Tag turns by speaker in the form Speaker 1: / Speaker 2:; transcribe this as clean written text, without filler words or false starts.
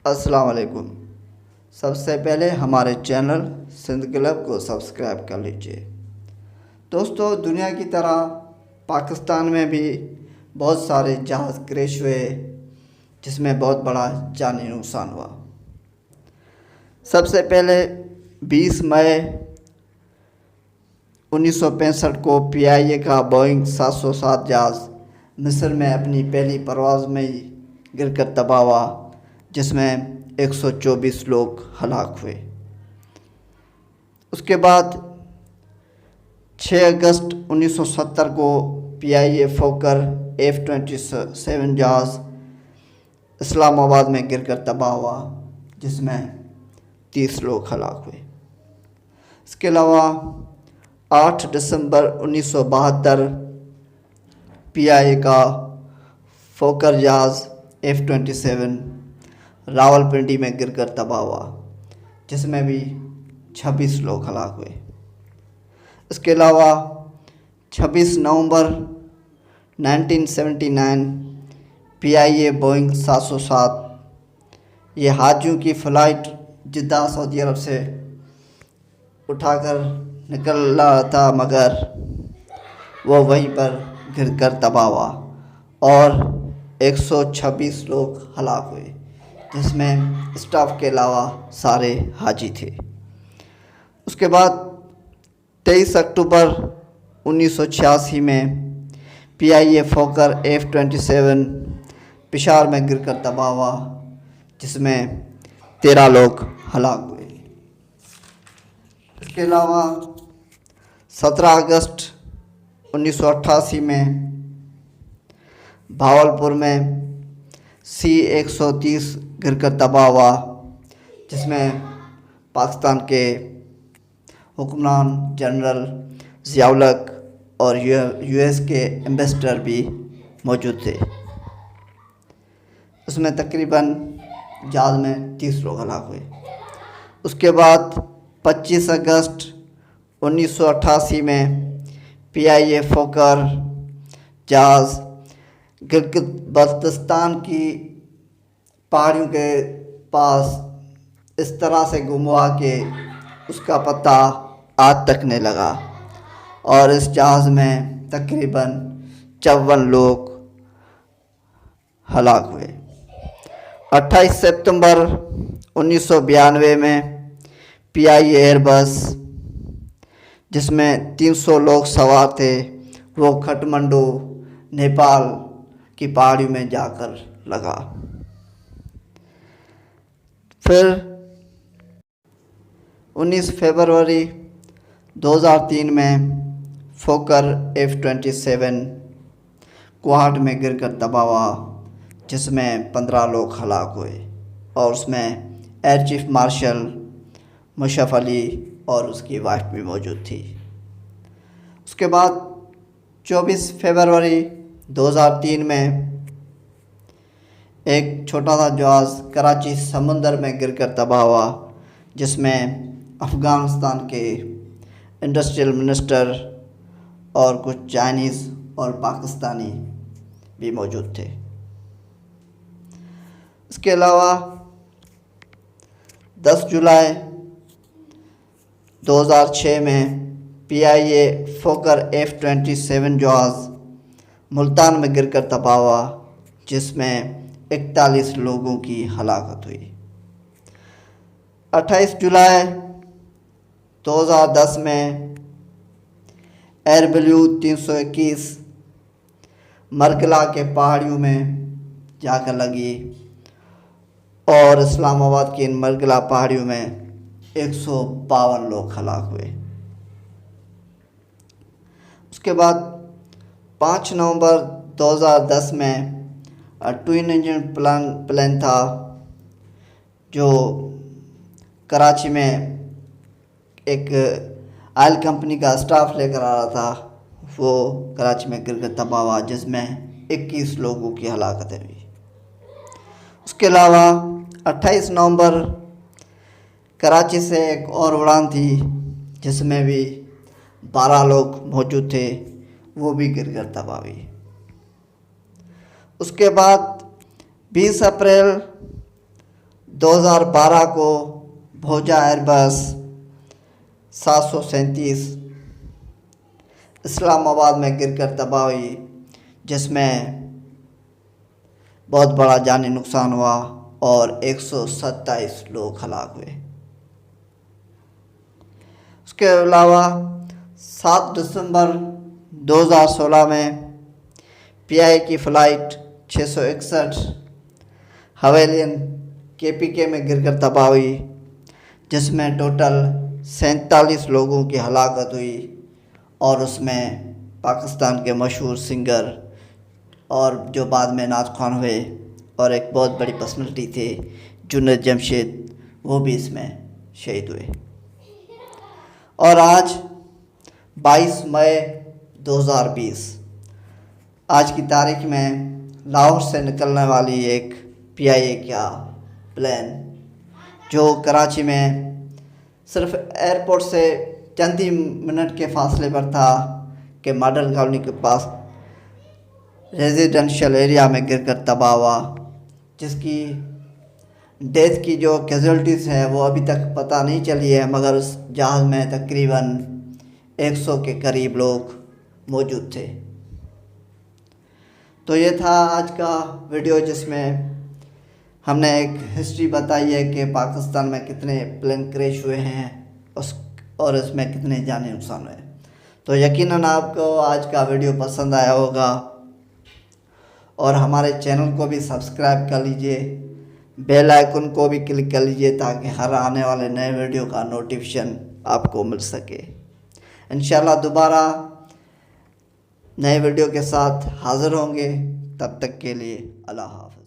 Speaker 1: السلام علیکم۔ سب سے پہلے ہمارے چینل سندھ کلب کو سبسکرائب کر لیجئے۔ دوستو، دنیا کی طرح پاکستان میں بھی بہت سارے جہاز کریش ہوئے جس میں بہت بڑا جانی نقصان ہوا۔ سب سے پہلے 20 مئی 1965 کو PIA کا بوئنگ 707 جہاز مصر میں اپنی پہلی پرواز میں ہی گر کر تباہ ہوا، جس میں 124 لوگ ہلاک ہوئے۔ اس کے بعد 6 اگست 1970 کو PIA فوکر F-27 جہاز اسلام آباد میں گر کر تباہ ہوا، جس میں 30 لوگ ہلاک ہوئے۔ اس کے علاوہ 8 دسمبر 1972 PIA کا فوکر جہاز F-27 راولپنڈی میں گر کر تباہ ہوا، جس میں بھی 26 لوگ ہلاک ہوئے۔ اس کے علاوہ 26 نومبر 1979 PIA بوئنگ 707 یہ حاجیوں کی فلائٹ جدہ سعودی عرب سے اٹھا کر نکل رہا تھا، مگر وہ وہیں پر گر کر تباہ ہوا اور 126 لوگ ہلاک ہوئے، جس میں اسٹاف کے علاوہ سارے حاجی تھے۔ اس کے بعد 23 اکتوبر 1986 میں PIA فوکر F-27 پشاور میں گر کر تباہ ہوا، جس میں 13 لوگ ہلاک ہوئے۔ اس کے علاوہ 17 اگست 1988 میں بھاولپور میں C-130 گر کر تباہ ہوا، جس میں پاکستان کے حکمران جنرل ضیاء الحق اور US کے ایمبیسڈر بھی موجود تھے۔ اس میں تقریباً جہاز میں 30 لوگ ہلاک ہوئے۔ اس کے بعد 25 اگست 1988 میں PIA فوکر جہاز گلگت بلتستان کی پہاڑیوں کے پاس اس طرح سے گم ہوا کہ اس کا پتہ آج تک نہیں لگا، اور اس جہاز میں تقریباً 54 لوگ ہلاک ہوئے۔ 28 ستمبر 1992 میں PIA ایئر بس جس میں 300 لوگ سوار تھے، وہ کھٹمنڈو نیپال کی پہاڑیوں میں جا کر لگا۔ پھر 19 فروری 2003 میں فوکر F-27 کوہاٹ میں گر کر تباہ ہوا، جس میں 15 لوگ ہلاک ہوئے، اور اس میں ایئر چیف مارشل مشرف علی اور اس کی وائف بھی موجود تھی۔ اس کے بعد 24 فروری 2003 میں ایک چھوٹا سا جہاز کراچی سمندر میں گر کر تباہ ہوا، جس میں افغانستان کے انڈسٹریل منسٹر اور کچھ چائنیز اور پاکستانی بھی موجود تھے۔ اس کے علاوہ 10 جولائی 2006 میں PIA فوکر F-27 جہاز ملتان میں گر کر تباہ ہوا، جس میں 41 لوگوں کی ہلاکت ہوئی۔ 28 جولائی 2010 میں AirBlue 321 مرگلا کے پہاڑیوں میں جا کر لگی، اور اسلام آباد کی ان مرگلا پہاڑیوں میں 152 لوگ ہلاک ہوئے۔ اس کے بعد 5 نومبر 2010 میں ٹوئن انجن پلین تھا جو کراچی میں ایک آئل کمپنی کا اسٹاف لے کر آ رہا تھا، وہ کراچی میں گر کر تباہ ہوا، جس میں 21 لوگوں کی ہلاکت ہوئی۔ اس کے علاوہ 28 نومبر کراچی سے ایک اور اڑان تھی جس میں بھی 12 لوگ موجود تھے، وہ بھی گر کر تباہ ہوئی۔ اس کے بعد 20 اپریل 2012 کو بھوجا ایئر بس 737 اسلام آباد میں گر کر تباہ ہوئی، جس میں بہت بڑا جانی نقصان ہوا اور 127 لوگ ہلاک ہوئے۔ اس کے علاوہ 7 دسمبر 2016 میں PI کی فلائٹ 661 ہویلین KPK میں گر کر تباہ ہوئی، جس میں ٹوٹل 47 لوگوں کی ہلاکت ہوئی، اور اس میں پاکستان کے مشہور سنگر اور جو بعد میں نعت خوان ہوئے اور ایک بہت بڑی پرسنالٹی تھے جنید جمشید، وہ بھی اس میں شہید ہوئے۔ اور آج 22 مئی 2020 آج کی تاریخ میں لاہور سے نکلنے والی ایک PIA کا پلین جو کراچی میں صرف ایئرپورٹ سے چند ہی منٹ کے فاصلے پر تھا کہ ماڈل کالونی کے پاس ریزیڈنشل ایریا میں گر کر تباہ ہوا، جس کی ڈیتھ کی جو کیزولٹیز ہے وہ ابھی تک پتہ نہیں چلی ہے، مگر اس جہاز میں تقریباً 100 کے قریب لوگ موجود تھے۔ تو یہ تھا آج کا ویڈیو، جس میں ہم نے ایک ہسٹری بتائی ہے کہ پاکستان میں کتنے پلین کریش ہوئے ہیں اور اس میں کتنے جانی نقصان ہوئے۔ تو یقیناً آپ کو آج کا ویڈیو پسند آیا ہوگا، اور ہمارے چینل کو بھی سبسکرائب کر لیجئے، بیل آئیکن کو بھی کلک کر لیجئے تاکہ ہر آنے والے نئے ویڈیو کا نوٹیفیکیشن آپ کو مل سکے۔ انشاءاللہ دوبارہ نئے ویڈیو کے ساتھ حاضر ہوں گے، تب تک کے لیے اللہ حافظ۔